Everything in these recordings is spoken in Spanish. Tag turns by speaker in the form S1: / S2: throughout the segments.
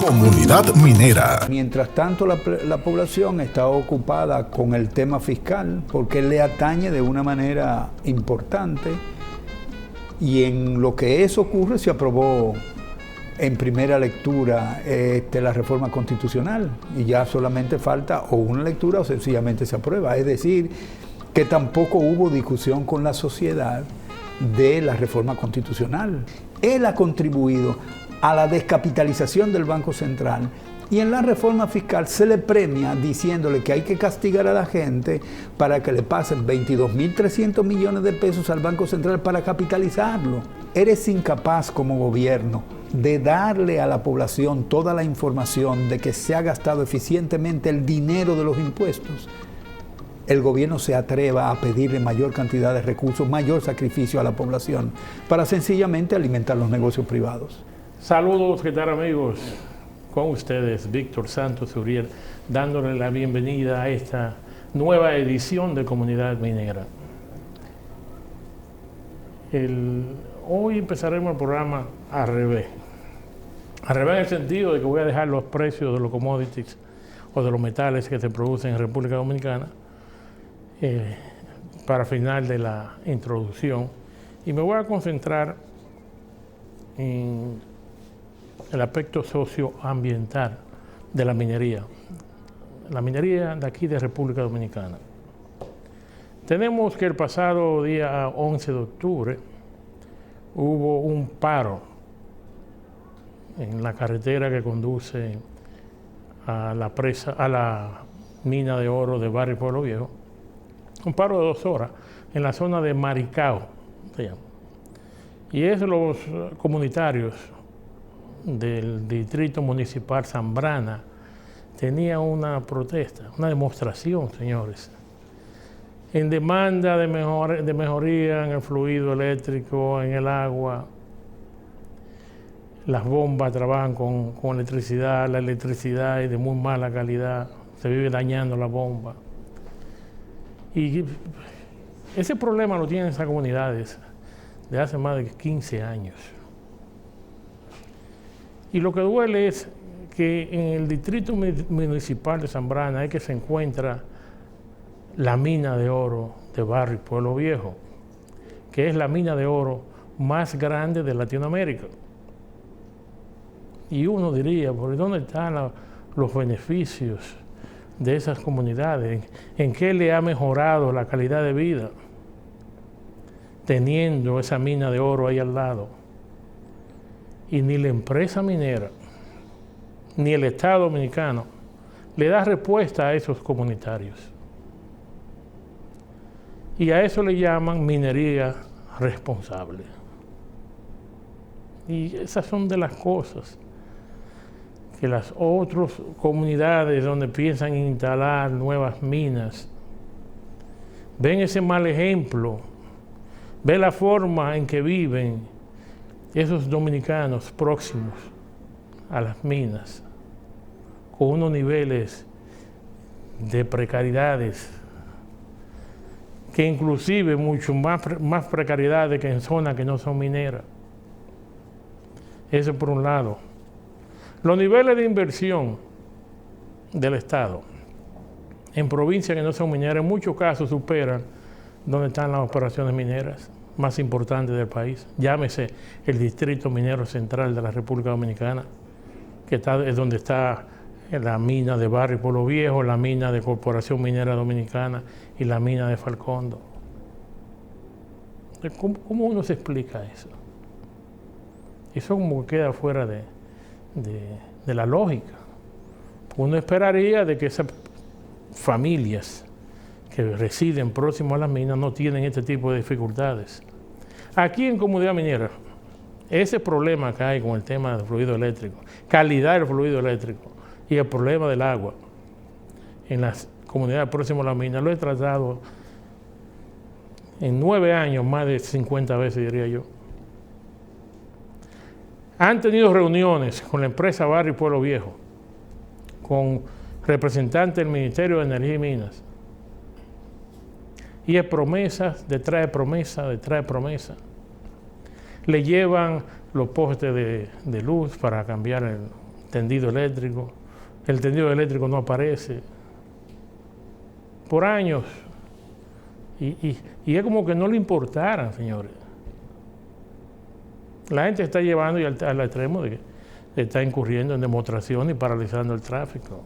S1: Comunidad Minera.
S2: Mientras tanto, la población está ocupada con el tema fiscal porque le atañe de una manera importante, y en lo que eso ocurre se aprobó en primera lectura la reforma constitucional, y ya solamente falta o una lectura o sencillamente se aprueba. Es decir, que tampoco hubo discusión con la sociedad de la reforma constitucional. Él ha contribuido a la descapitalización del Banco Central, y en la reforma fiscal se le premia diciéndole que hay que castigar a la gente para que le pasen 22.300 millones de pesos al Banco Central para capitalizarlo. Eres incapaz como gobierno de darle a la población toda la información de que se ha gastado eficientemente el dinero de los impuestos. El gobierno se atreva a pedirle mayor cantidad de recursos, mayor sacrificio a la población, para sencillamente alimentar los negocios privados.
S3: Saludos, ¿qué tal, amigos? Con ustedes, Víctor Santos Uriel, dándole la bienvenida a esta nueva edición de Comunidad Minera. Hoy empezaremos el programa al revés. Al revés en el sentido de que voy a dejar los precios de los commodities o de los metales que se producen en República Dominicana para final de la introducción, y me voy a concentrar en el aspecto socioambiental de la minería de aquí de República Dominicana. Tenemos que el pasado día 11 de octubre hubo un paro en la carretera que conduce a la mina de oro de Barrio Pueblo Viejo, un paro de 2 horas en la zona de Maricao, se llama. Y es los comunitarios del Distrito Municipal Zambrana tenían una protesta, una demostración, señores, en demanda de mejoría en el fluido eléctrico, en el agua. Las bombas trabajan con electricidad, la electricidad es de muy mala calidad, se vive dañando la bomba. Y ese problema lo tienen esas comunidades de hace más de 15 años. Y lo que duele es que en el Distrito Municipal de Zambrana es que se encuentra la mina de oro de Barrio Pueblo Viejo, que es la mina de oro más grande de Latinoamérica. Y uno diría, ¿por dónde están los beneficios de esas comunidades? ¿En qué le ha mejorado la calidad de vida teniendo esa mina de oro ahí al lado? Y ni la empresa minera, ni el Estado dominicano le da respuesta a esos comunitarios. Y a eso le llaman minería responsable. Y esas son de las cosas que las otras comunidades donde piensan instalar nuevas minas ven ese mal ejemplo, ven la forma en que viven esos dominicanos próximos a las minas, con unos niveles de precariedades, que inclusive mucho más precariedades que en zonas que no son mineras. Eso por un lado. Los niveles de inversión del Estado en provincias que no son mineras en muchos casos superan donde están las operaciones mineras más importantes del país. Llámese el Distrito Minero Central de la República Dominicana, que es donde está la mina de Barrio Pueblo Viejo, la mina de Corporación Minera Dominicana y la mina de Falcondo. ¿Cómo uno se explica eso? Eso como que queda fuera de la lógica. Uno esperaría de que esas familias que residen próximo a las minas no tienen este tipo de dificultades. Aquí en Comunidad Minera, ese problema que hay con el tema del fluido eléctrico, calidad del fluido eléctrico y el problema del agua en las comunidades próximas a las minas, lo he tratado en 9 años más de 50 veces, diría yo. Han tenido reuniones con la empresa Barrio Pueblo Viejo, con representantes del Ministerio de Energía y Minas, y es promesas detrás de promesa detrás de promesa. Le llevan los postes de luz para cambiar tendido eléctrico. El tendido eléctrico no aparece por años. Y es como que no le importaran, señores. La gente está llevando al extremo de que está incurriendo en demostraciones y paralizando el tráfico.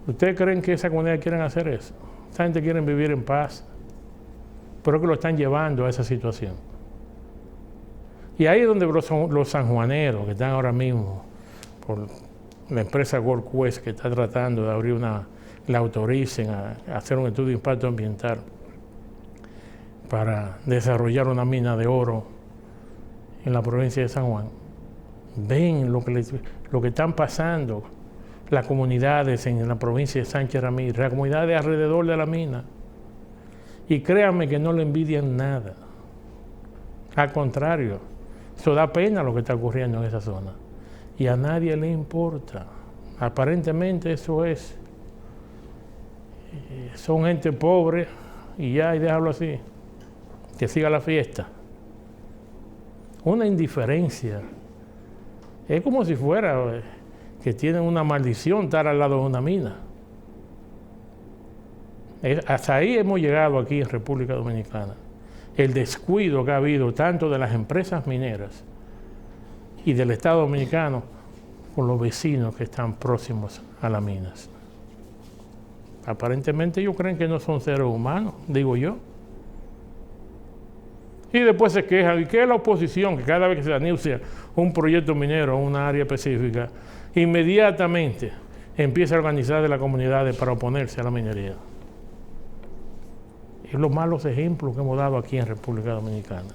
S3: ¿Ustedes creen que esa comunidad quieren hacer eso? Esa gente quiere vivir en paz, pero es que lo están llevando a esa situación. Y ahí es donde los sanjuaneros que están ahora mismo por la empresa Gold Quest, que está tratando de abrir le autoricen a hacer un estudio de impacto ambiental para desarrollar una mina de oro en la provincia de San Juan, ven lo que están pasando las comunidades en la provincia de Sánchez Ramírez, las comunidades alrededor de la mina, y créanme que no le envidian nada. Al contrario, eso da pena lo que está ocurriendo en esa zona, y a nadie le importa. Aparentemente eso son gente pobre, y ya, y déjalo así, que siga la fiesta. Una indiferencia. Es como si fuera que tienen una maldición estar al lado de una mina. Hasta ahí hemos llegado aquí en República Dominicana. El descuido que ha habido tanto de las empresas mineras y del Estado dominicano con los vecinos que están próximos a las minas. Aparentemente ellos creen que no son seres humanos, digo yo. Y después se quejan. ¿Y qué es la oposición? Que cada vez que se anuncia un proyecto minero en una área específica, inmediatamente empieza a organizar de las comunidades para oponerse a la minería. Es los malos ejemplos que hemos dado aquí en República Dominicana.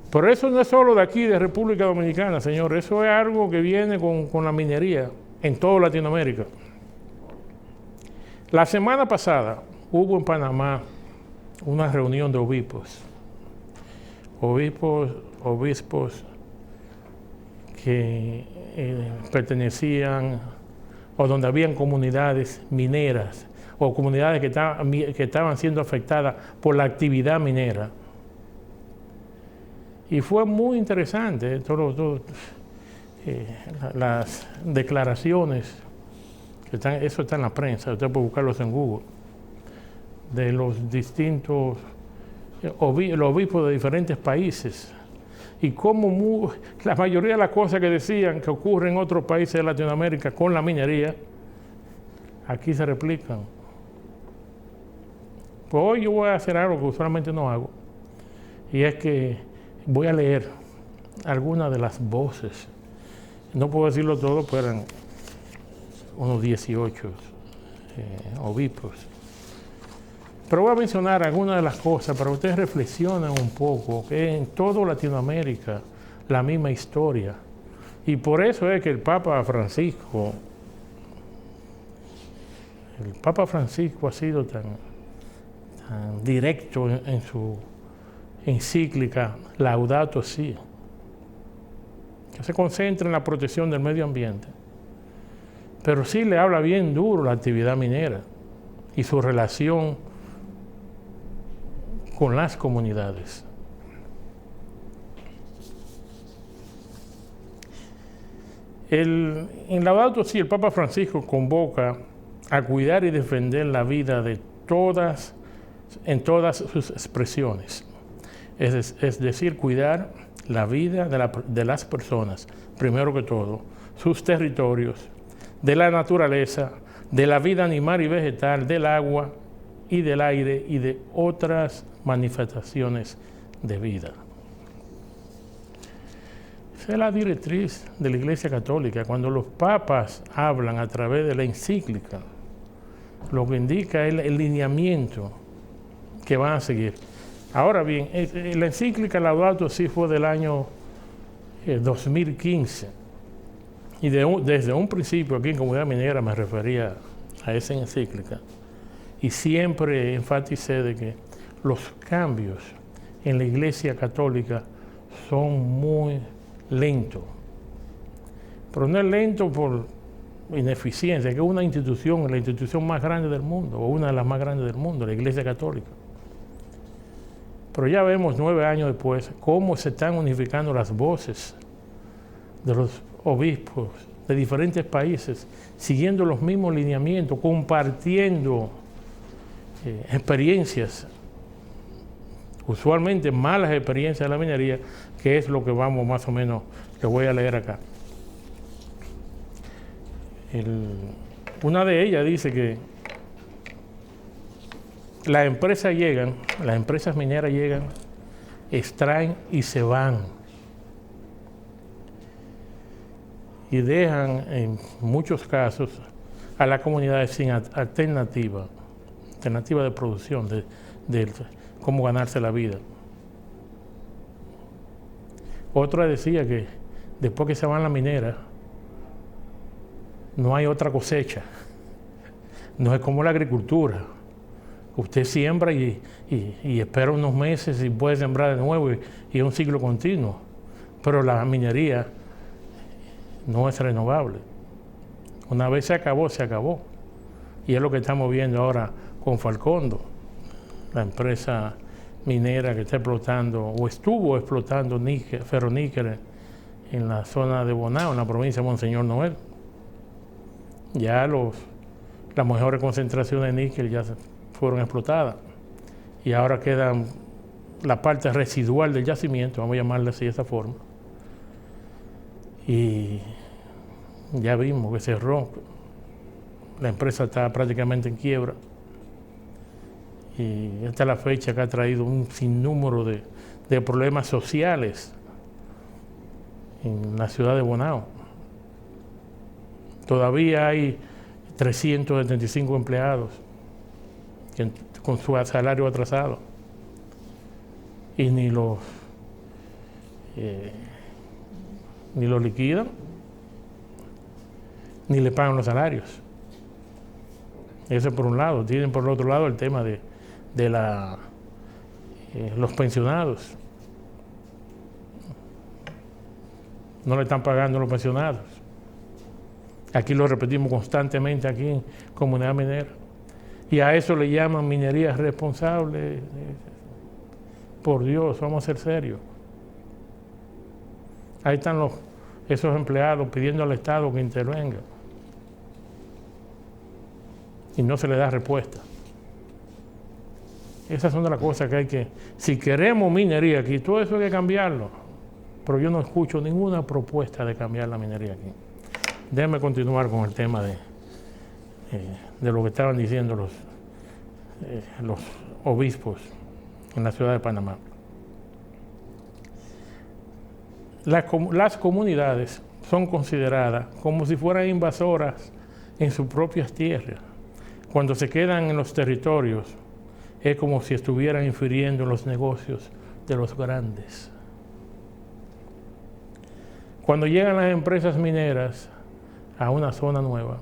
S3: Pero eso no es solo de aquí, de República Dominicana, señor. Eso es algo que viene con la minería en toda Latinoamérica. La semana pasada hubo en Panamá una reunión de obispos que pertenecían o donde habían comunidades mineras o comunidades que estaban siendo afectadas por la actividad minera. Y fue muy interesante las declaraciones, eso está en la prensa, usted puede buscarlos en Google, de los distintos los obispos de diferentes países, y cómo la mayoría de las cosas que decían que ocurren en otros países de Latinoamérica con la minería, aquí se replican. Pues hoy yo voy a hacer algo que usualmente no hago, y es que voy a leer algunas de las voces. No puedo decirlo todo, pero eran unos 18 obispos. Pero voy a mencionar algunas de las cosas para que ustedes reflexionen un poco, que en toda Latinoamérica la misma historia. Y por eso es que el Papa Francisco ha sido tan directo en su encíclica Laudato Si, que se concentra en la protección del medio ambiente, pero sí le habla bien duro la actividad minera y su relación con las comunidades. En Laudato Si, el Papa Francisco convoca a cuidar y defender la vida en todas sus expresiones. Es decir, cuidar la vida de las personas, primero que todo, sus territorios, de la naturaleza, de la vida animal y vegetal, del agua y del aire y de otras manifestaciones de vida. Esa es la directriz de la Iglesia Católica. Cuando los papas hablan a través de la encíclica, lo que indica es el lineamiento que van a seguir. Ahora bien, la encíclica Laudato Si fue del año 2015, y desde un principio aquí en Comunidad Minera me refería a esa encíclica, y siempre enfaticé de que los cambios en la Iglesia Católica son muy lentos. Pero no es lento por ineficiencia, que es una institución, la institución más grande del mundo, o una de las más grandes del mundo, la Iglesia Católica. Pero ya vemos 9 años después cómo se están unificando las voces de los obispos de diferentes países, siguiendo los mismos lineamientos, compartiendo experiencias, usualmente malas experiencias de la minería, que es lo que vamos más o menos, que voy a leer acá. Una de ellas dice que las empresas mineras llegan, extraen y se van. Y dejan en muchos casos a las comunidades sin alternativa de producción, de cómo ganarse la vida. Otra decía que después que se van las mineras, no hay otra cosecha. No es como la agricultura. Usted siembra y espera unos meses y puede sembrar de nuevo y es un ciclo continuo. Pero la minería no es renovable. Una vez se acabó, se acabó. Y es lo que estamos viendo ahora con Falcondo, la empresa minera que está explotando o estuvo explotando ferroníquel en la zona de Bonao, en la provincia de Monseñor Noel. Ya las mejores concentraciones de níquel ya fueron explotadas y ahora queda la parte residual del yacimiento, vamos a llamarle así de esa forma. Y ya vimos que cerró, la empresa está prácticamente en quiebra y esta es la fecha que ha traído un sinnúmero de problemas sociales en la ciudad de Bonao. Todavía hay 375 empleados con su salario atrasado y ni los liquidan ni le pagan los salarios. Eso por un lado. Tienen por el otro lado el tema de los pensionados. No le están pagando a los pensionados. Aquí lo repetimos constantemente aquí en Comunidad Minera. Y a eso le llaman minería responsable. Por Dios, vamos a ser serios. Ahí están esos empleados pidiendo al Estado que intervenga. Y no se le da respuesta. Esas son de las cosas que hay que... Si queremos minería aquí, todo eso hay que cambiarlo. Pero yo no escucho ninguna propuesta de cambiar la minería aquí. Déjame continuar con el tema de lo que estaban diciendo los obispos en la ciudad de Panamá. Las comunidades son consideradas como si fueran invasoras en sus propias tierras. Cuando se quedan en los territorios, es como si estuvieran infiriendo en los negocios de los grandes. Cuando llegan las empresas mineras a una zona nueva,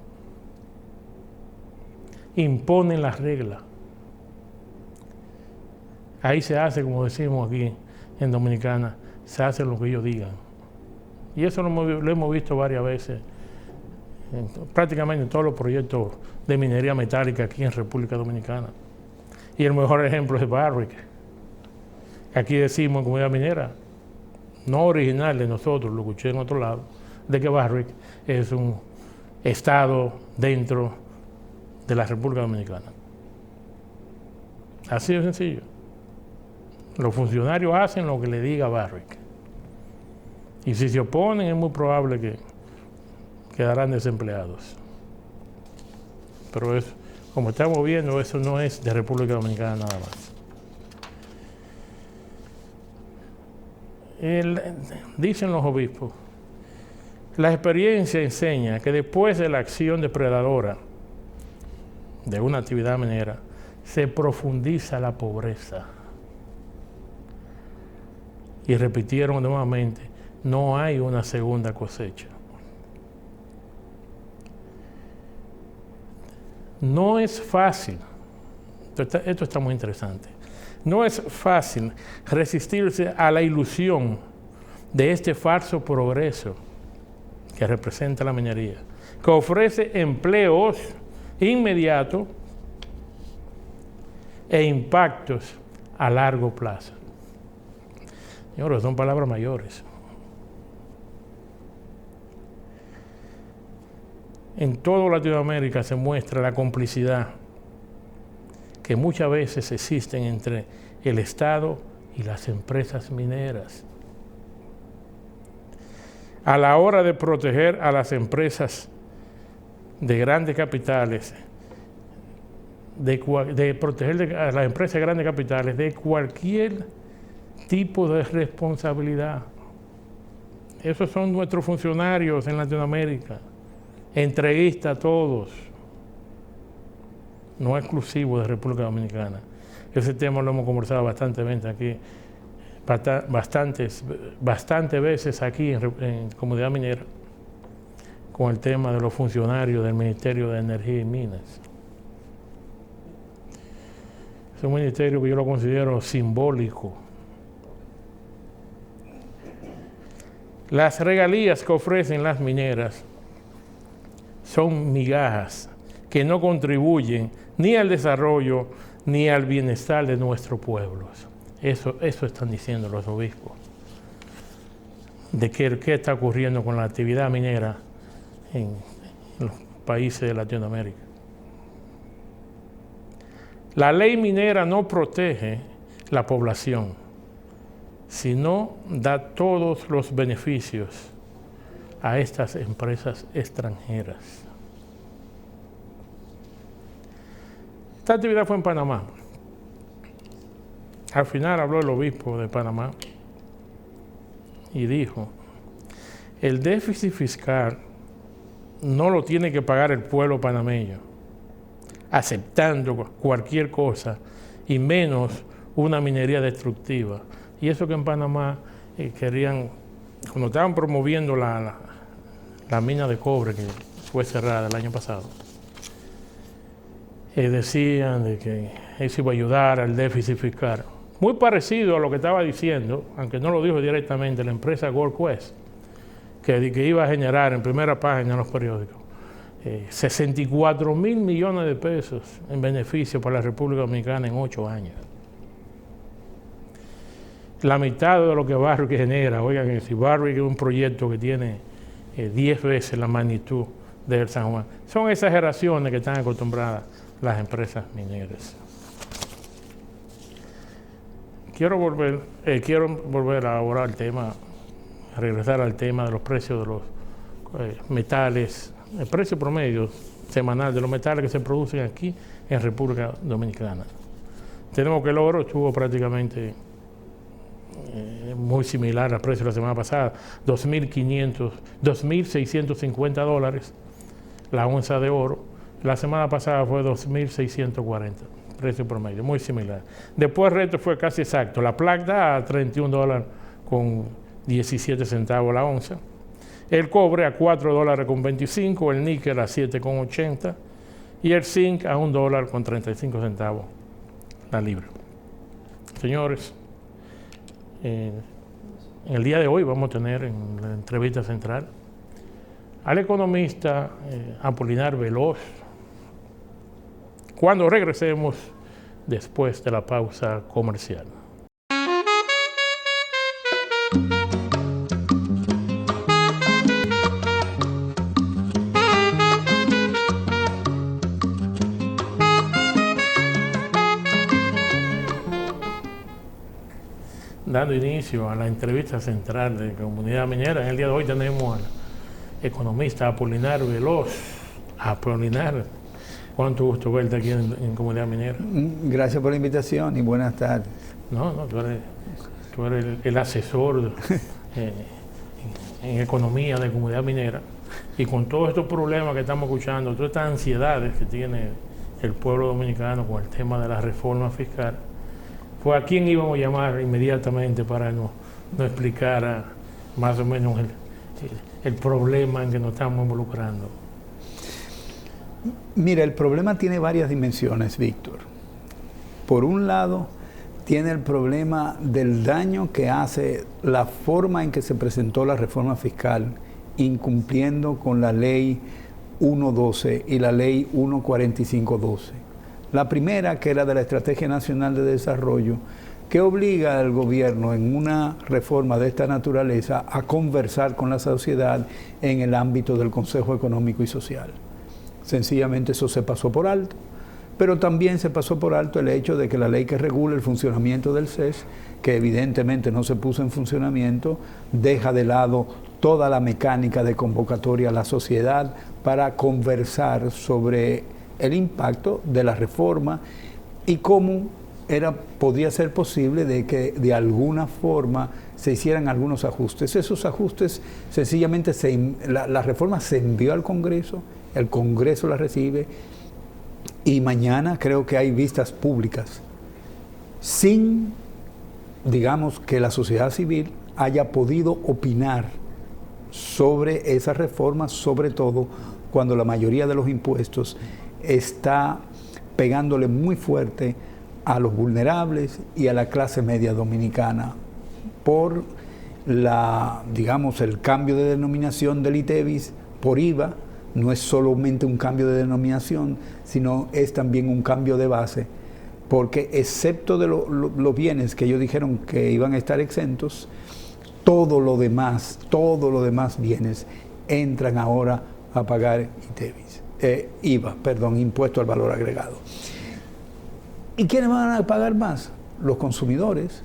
S3: imponen las reglas. Ahí se hace, como decimos aquí en Dominicana, se hace lo que ellos digan. Y eso lo hemos visto varias veces, prácticamente en todos los proyectos de minería metálica aquí en República Dominicana. Y el mejor ejemplo es Barrick. Aquí decimos en Comunidad Minera, no original de nosotros, lo escuché en otro lado, de que Barrick es un estado dentro de la República Dominicana. Así de sencillo. Los funcionarios hacen lo que le diga Barrick. Y si se oponen, es muy probable que quedarán desempleados. Pero eso, como estamos viendo, eso no es de República Dominicana nada más. Dicen los obispos, la experiencia enseña que después de la acción depredadora de una actividad minera, se profundiza la pobreza. Y repitieron nuevamente, no hay una segunda cosecha. No es fácil, esto está muy interesante, no es fácil resistirse a la ilusión de este falso progreso que representa la minería, que ofrece empleos inmediatos e impactos a largo plazo. Señores, son palabras mayores. En toda Latinoamérica se muestra la complicidad que muchas veces existen entre el Estado y las empresas mineras. A la hora de proteger a las empresas de grandes capitales, de proteger a las empresas de grandes capitales de cualquier tipo de responsabilidad. Esos son nuestros funcionarios en Latinoamérica, entreguistas todos, no exclusivos de República Dominicana. Ese tema lo hemos conversado bastantemente aquí, bastantes veces aquí en Comunidad Minera, con el tema de los funcionarios del Ministerio de Energía y Minas. Es un ministerio que yo lo considero simbólico. Las regalías que ofrecen las mineras son migajas que no contribuyen ni al desarrollo ni al bienestar de nuestros pueblos. Eso están diciendo los obispos. De qué está ocurriendo con la actividad minera en los países de Latinoamérica. La ley minera no protege la población, sino da todos los beneficios a estas empresas extranjeras. Esta actividad fue en Panamá. Al final habló el obispo de Panamá y dijo, el déficit fiscal no lo tiene que pagar el pueblo panameño, aceptando cualquier cosa y menos una minería destructiva. Y eso que en Panamá querían, cuando estaban promoviendo la mina de cobre que fue cerrada el año pasado, decían de que eso iba a ayudar al déficit fiscal. Muy parecido a lo que estaba diciendo, aunque no lo dijo directamente, la empresa Gold Quest, que iba a generar en primera página en los periódicos 64 mil millones de pesos en beneficio para la República Dominicana en 8 años. La mitad de lo que Barrick genera. Oigan, si Barrick es un proyecto que tiene 10 veces la magnitud del San Juan. Son exageraciones que están acostumbradas las empresas mineras. Quiero volver ahora al tema, a regresar al tema de los precios de los metales, el precio promedio semanal de los metales que se producen aquí en República Dominicana. Tenemos que el oro estuvo prácticamente muy similar al precio de la semana pasada, $2.650 la onza de oro. La semana pasada fue 2.640, precio promedio, muy similar. Después el resto fue casi exacto. La plata a $31 con 17 centavos la onza. El cobre a $4.25, el níquel a $7.80 y el zinc a $1 con 35 centavos la libra. Señores, en el día de hoy vamos a tener en la entrevista central al economista Apolinar Veloz, cuando regresemos después de la pausa comercial. Dando inicio a la entrevista central de Comunidad Minera, en el día de hoy tenemos al economista Apolinar Veloz. Apolinar, cuánto gusto verte aquí en Comunidad Minera.
S2: Gracias por la invitación y buenas tardes.
S3: No, tú eres el asesor en economía de Comunidad Minera, y con todos estos problemas que estamos escuchando, todas estas ansiedades que tiene el pueblo dominicano con el tema de la reforma fiscal, fue a quién íbamos a llamar inmediatamente para nos explicar más o menos el problema en que nos estamos involucrando.
S2: Mira, el problema tiene varias dimensiones, Víctor. Por un lado, tiene el problema del daño que hace la forma en que se presentó la reforma fiscal, incumpliendo con la ley 1.12 y la ley 1.45.12. La primera, que era de la Estrategia Nacional de Desarrollo, que obliga al gobierno en una reforma de esta naturaleza a conversar con la sociedad en el ámbito del Consejo Económico y Social. Sencillamente eso se pasó por alto, pero también se pasó por alto el hecho de que la ley que regula el funcionamiento del CES, que evidentemente no se puso en funcionamiento, deja de lado toda la mecánica de convocatoria a la sociedad para conversar sobre el impacto de la reforma y cómo podía ser posible de que de alguna forma se hicieran algunos ajustes. Esos ajustes, sencillamente, la reforma se envió al Congreso, el Congreso la recibe y mañana creo que hay vistas públicas sin, digamos, que la sociedad civil haya podido opinar sobre esa reforma, sobre todo cuando la mayoría de los impuestos está pegándole muy fuerte a los vulnerables y a la clase media dominicana por el cambio de denominación del ITEVIS por IVA. No es solamente un cambio de denominación, sino es también un cambio de base, porque excepto de los bienes que ellos dijeron que iban a estar exentos, todo lo demás bienes entran ahora a pagar impuesto al valor agregado. ¿Y quiénes van a pagar más? Los consumidores,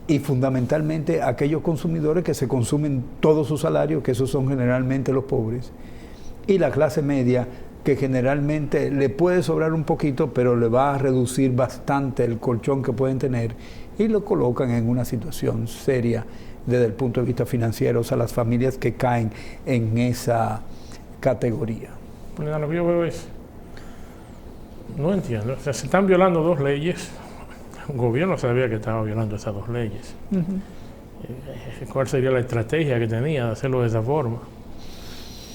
S2: y fundamentalmente aquellos consumidores que se consumen todo su salario, que esos son generalmente los pobres, y la clase media, que generalmente le puede sobrar un poquito, pero le va a reducir bastante el colchón que pueden tener, y lo colocan en una situación seria desde el punto de vista financiero, o sea, las familias que caen en esa categoría.
S3: Bueno, lo que yo veo es, no entiendo, o sea, se están violando dos leyes, el gobierno sabía que estaba violando esas dos leyes. ¿Cuál sería la estrategia que tenía de hacerlo de esa forma?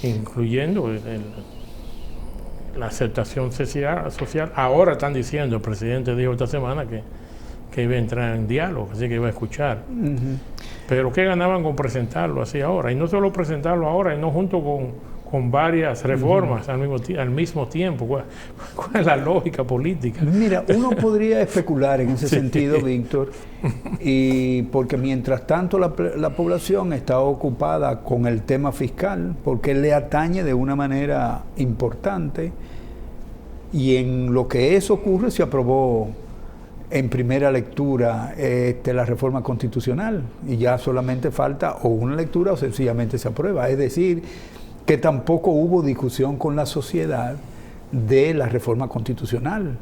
S3: Incluyendo la aceptación social. Ahora están diciendo, el presidente dijo esta semana que iba a entrar en diálogo, así que iba a escuchar. Pero ¿qué ganaban con presentarlo así ahora? Y no solo presentarlo ahora, y no junto con varias reformas al mismo tiempo. ¿Cuál es la lógica política?
S2: Mira, uno podría especular en ese sentido, Víctor, y porque mientras tanto la población está ocupada con el tema fiscal, porque le atañe de una manera importante, y en lo que eso ocurre se aprobó en primera lectura la reforma constitucional, y ya solamente falta o una lectura o sencillamente se aprueba. Es decir, que tampoco hubo discusión con la sociedad de la reforma constitucional.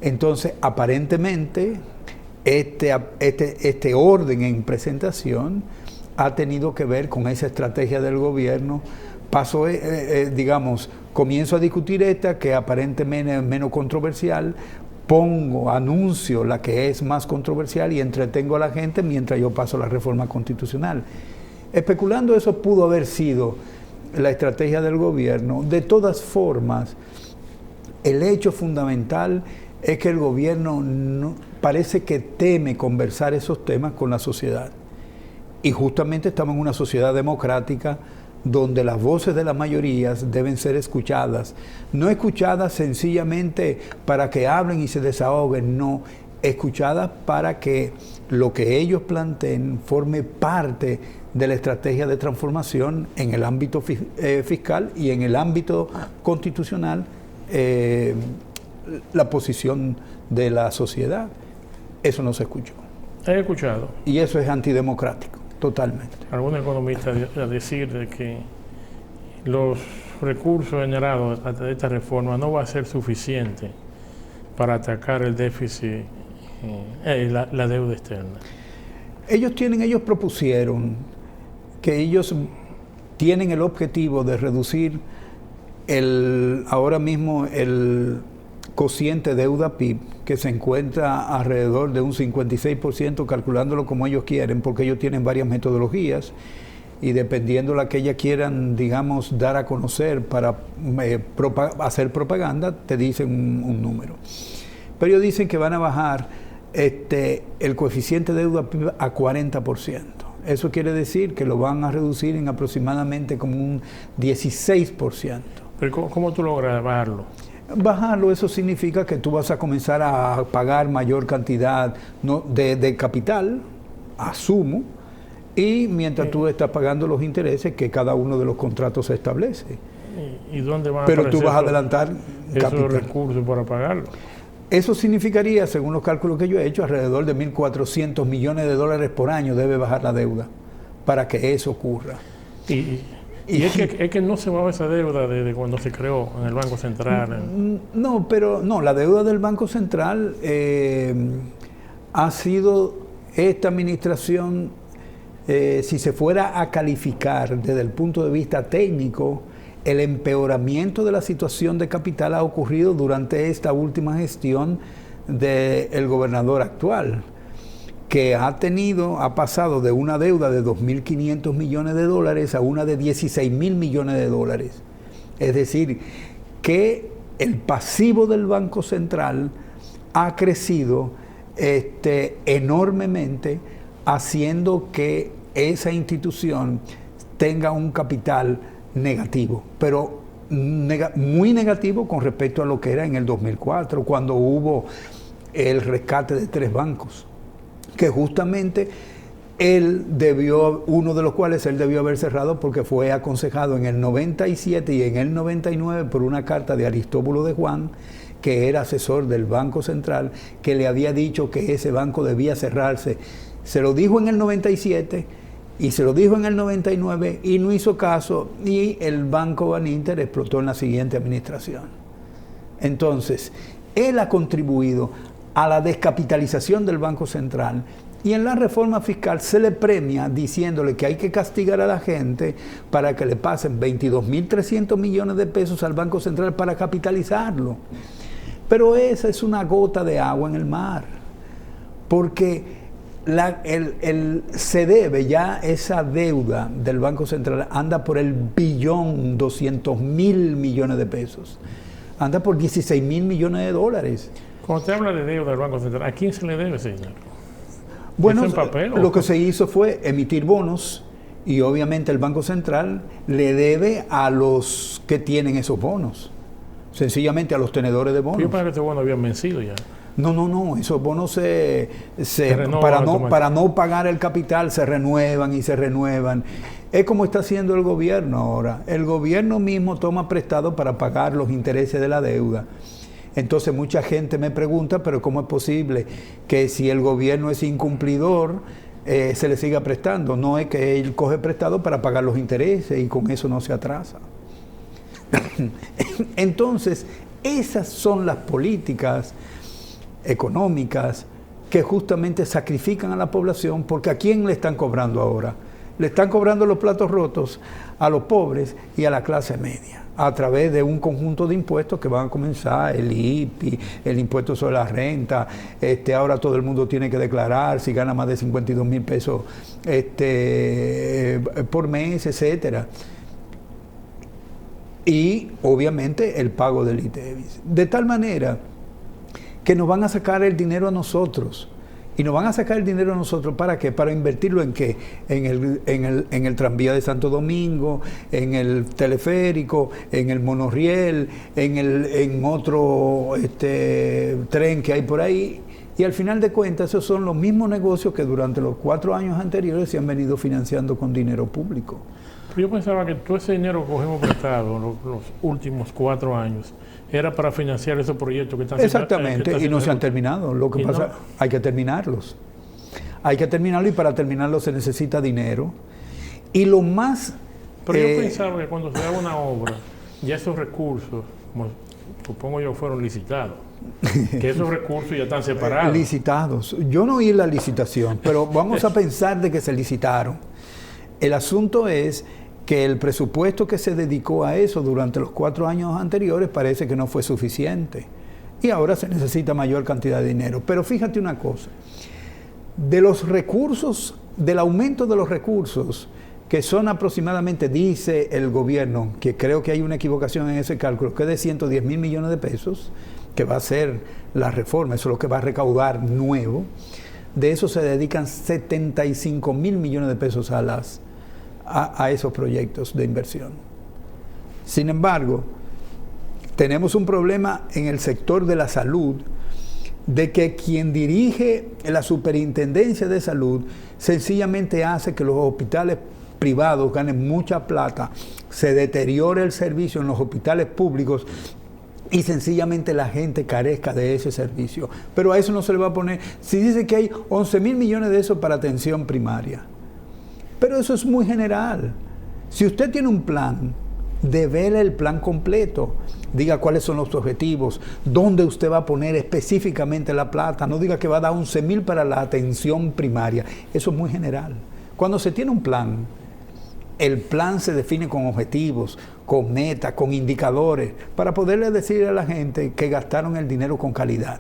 S2: Entonces, aparentemente, este orden en presentación ha tenido que ver con esa estrategia del gobierno. Comienzo a discutir esta, que aparentemente es menos controversial, anuncio la que es más controversial y entretengo a la gente mientras yo paso la reforma constitucional. Especulando, eso pudo haber sido la estrategia del gobierno. De todas formas, el hecho fundamental es que el gobierno parece que teme conversar esos temas con la sociedad. Y justamente estamos en una sociedad democrática donde las voces de las mayorías deben ser escuchadas. No escuchadas sencillamente para que hablen y se desahoguen, no. Escuchadas para que lo que ellos planteen forme parte de la estrategia de transformación en el ámbito fiscal y en el ámbito constitucional, la posición de la sociedad. Eso no se escuchó.
S3: He escuchado.
S2: Y eso es antidemocrático, totalmente.
S3: Algún economista a decir de que los recursos generados de esta reforma no va a ser suficiente para atacar el déficit, la deuda externa.
S2: Ellos propusieron que ellos tienen el objetivo de reducir ahora mismo el cociente deuda-PIB, que se encuentra alrededor de un 56%, calculándolo como ellos quieren, porque ellos tienen varias metodologías, y dependiendo la que ellas quieran, digamos, dar a conocer para hacer propaganda, te dicen un número. Pero ellos dicen que van a bajar el coeficiente de deuda PIB a 40%. Eso quiere decir que lo van a reducir en aproximadamente como un 16%.
S3: ¿Pero cómo tú logras bajarlo?
S2: Bajarlo, eso significa que tú vas a comenzar a pagar mayor cantidad de capital, asumo, y mientras tú estás pagando los intereses que cada uno de los contratos establece.
S3: ¿Y dónde van a
S2: Pero tú vas a adelantar
S3: esos recursos para pagarlo?
S2: Eso significaría, según los cálculos que yo he hecho, alrededor de 1.400 millones de dólares por año debe bajar la deuda para que eso ocurra.
S3: Y es que no se bajó esa deuda desde cuando se creó en el Banco Central.
S2: No, pero no, la deuda del Banco Central ha sido esta administración, si se fuera a calificar desde el punto de vista técnico, el empeoramiento de la situación de capital ha ocurrido durante esta última gestión del gobernador actual, que ha pasado de una deuda de 2.500 millones de dólares a una de 16.000 millones de dólares. Es decir, que el pasivo del Banco Central ha crecido enormemente, haciendo que esa institución tenga un capital negativo, pero muy negativo con respecto a lo que era en el 2004, cuando hubo el rescate de 3 bancos, que justamente uno de los cuales él debió haber cerrado porque fue aconsejado en el 97 y en el 99 por una carta de Aristóbulo de Juan, que era asesor del Banco Central, que le había dicho que ese banco debía cerrarse. Se lo dijo en el 97 y se lo dijo en el 99 y no hizo caso, y el Banco Baninter explotó en la siguiente administración. Entonces, él ha contribuido a la descapitalización del Banco Central, y en la reforma fiscal se le premia diciéndole que hay que castigar a la gente para que le pasen 22.300 millones de pesos al Banco Central para capitalizarlo. Pero esa es una gota de agua en el mar, porque se debe ya, esa deuda del Banco Central anda por el 1.200.000 millones de pesos, anda por 16.000 millones de dólares.
S3: Cuando usted habla de deuda del Banco Central, ¿a quién se le debe, señor?
S2: Bueno,
S3: ¿Es en papel,
S2: lo que se hizo fue emitir bonos, y obviamente el Banco Central le debe a los que tienen esos bonos, sencillamente a los tenedores de bonos.
S3: Yo pensaba que estos bonos habían vencido ya.
S2: No, esos bonos para no pagar el capital se renuevan y se renuevan. Es como está haciendo el gobierno ahora. El gobierno mismo toma prestado para pagar los intereses de la deuda. Entonces mucha gente me pregunta, pero ¿cómo es posible que si el gobierno es incumplidor, se le siga prestando? No, es que él coge prestado para pagar los intereses y con eso no se atrasa. Entonces, esas son las políticas económicas que justamente sacrifican a la población, porque ¿a quién le están cobrando ahora? Le están cobrando los platos rotos a los pobres y a la clase media, a través de un conjunto de impuestos que van a comenzar, el IPI, el impuesto sobre la renta, ahora todo el mundo tiene que declarar si gana más de 52.000 pesos por mes, etcétera. Y obviamente el pago del ITEVIS. De tal manera que nos van a sacar el dinero a nosotros. Y nos van a sacar el dinero a nosotros, ¿para qué? Para invertirlo en qué, en el tranvía de Santo Domingo, en el teleférico, en el monorriel, en otro tren que hay por ahí. Y al final de cuentas, esos son los mismos negocios que durante los 4 años anteriores se han venido financiando con dinero público.
S3: Yo pensaba que todo ese dinero que cogemos prestado los últimos 4 años era para financiar esos proyectos que están
S2: exactamente, y no se han terminado. Lo que pasa, hay que terminarlos. Hay que terminarlos, y para terminarlos se necesita dinero. Y lo más...
S3: Pero yo pensaba que cuando se haga una obra, ya esos recursos, como supongo yo, fueron licitados. Que esos recursos ya están separados.
S2: Licitados. Yo no oí la licitación, pero vamos a pensar de que se licitaron. El asunto es que el presupuesto que se dedicó a eso durante los 4 años anteriores parece que no fue suficiente. Y ahora se necesita mayor cantidad de dinero. Pero fíjate una cosa, de los recursos, del aumento de los recursos, que son aproximadamente, dice el gobierno, que creo que hay una equivocación en ese cálculo, que es de 110.000 millones de pesos, que va a ser la reforma, eso es lo que va a recaudar nuevo. De eso se dedican 75.000 millones de pesos a esos proyectos de inversión. Sin embargo, tenemos un problema en el sector de la salud, de que quien dirige la superintendencia de salud sencillamente hace que los hospitales privados ganen mucha plata, se deteriore el servicio en los hospitales públicos y sencillamente la gente carezca de ese servicio. Pero a eso no se le va a poner, si dice que hay 11.000 millones de eso para atención primaria, pero eso es muy general. Si usted tiene un plan, devele el plan completo, diga cuáles son los objetivos, dónde usted va a poner específicamente la plata, no diga que va a dar 11.000 para la atención primaria, eso es muy general. Cuando se tiene un plan, el plan se define con objetivos, con metas, con indicadores, para poderle decir a la gente que gastaron el dinero con calidad.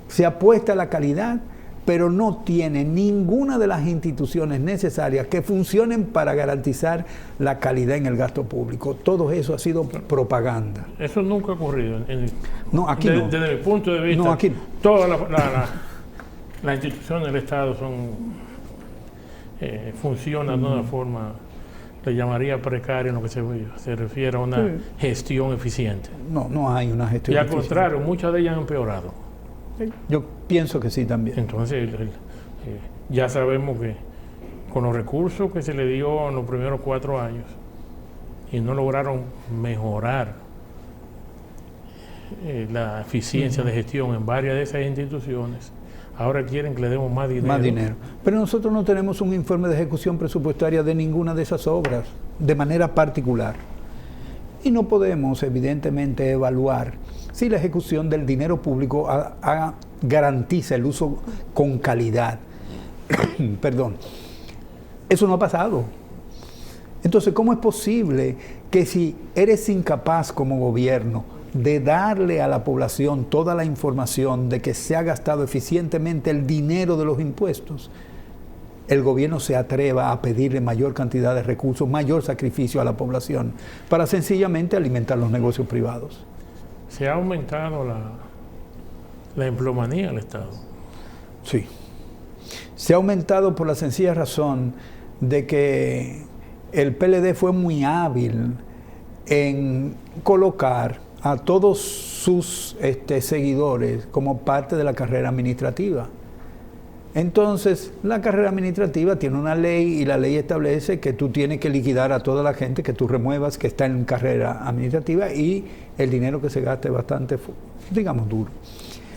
S2: Se apuesta a la calidad, pero no tiene ninguna de las instituciones necesarias que funcionen para garantizar la calidad en el gasto público. Todo eso ha sido propaganda.
S3: Eso nunca ha ocurrido.
S2: No, aquí no.
S3: Desde mi punto de vista,
S2: no, aquí no.
S3: Todas las instituciones del Estado funcionan de una forma, le llamaría precaria en lo que se refiere a una gestión eficiente.
S2: No hay una gestión eficiente.
S3: Y al contrario, muchas de ellas han empeorado.
S2: Yo pienso que sí también.
S3: Entonces, ya sabemos que con los recursos que se le dio en los primeros 4 años y no lograron mejorar la eficiencia de gestión en varias de esas instituciones, ahora quieren que le demos más dinero.
S2: Más dinero. Pero nosotros no tenemos un informe de ejecución presupuestaria de ninguna de esas obras, de manera particular. Y no podemos, evidentemente, evaluar si la ejecución del dinero público garantiza el uso con calidad. Perdón. Eso no ha pasado. Entonces, ¿cómo es posible que si eres incapaz como gobierno de darle a la población toda la información de que se ha gastado eficientemente el dinero de los impuestos, el gobierno se atreva a pedirle mayor cantidad de recursos, mayor sacrificio a la población, para sencillamente alimentar los negocios privados?
S3: Se ha aumentado la empleomanía del Estado.
S2: Sí. Se ha aumentado por la sencilla razón de que el PLD fue muy hábil en colocar a todos sus seguidores como parte de la carrera administrativa. Entonces, la carrera administrativa tiene una ley y la ley establece que tú tienes que liquidar a toda la gente que tú remuevas que está en carrera administrativa y el dinero que se gasta es bastante, digamos, duro.